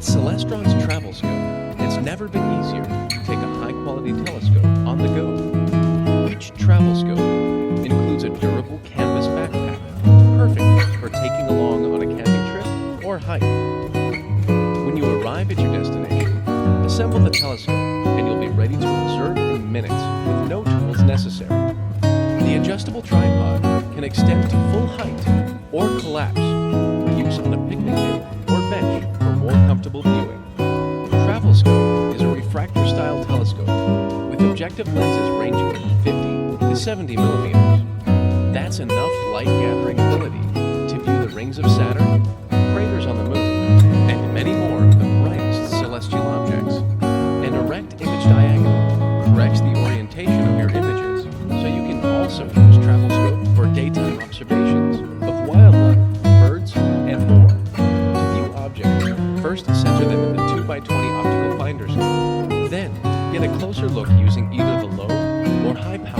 Celestron's travel scope, it's never been easier to take a high-quality telescope on the go. Each travel scope includes a durable canvas backpack, perfect for taking along on a camping trip or hike. When you arrive at your destination, assemble the telescope and you'll be ready to observe in minutes with no tools necessary. The adjustable tripod can extend to full height or collapse for use on a picnic table or bench for more comfortable viewing. TravelScope is a refractor-style telescope with objective lenses ranging from 50 to 70 millimeters. That's enough light-gathering ability to view the rings of Saturn, craters on the moon, and many more of the brightest celestial objects. An erect image diagonal corrects the orientation of your images, so you can also use TravelScope for daytime observations of wildlife, birds, and more. To view objects, first center them in the 2x20 optical finder scope. Then, get a closer look using either the low or high power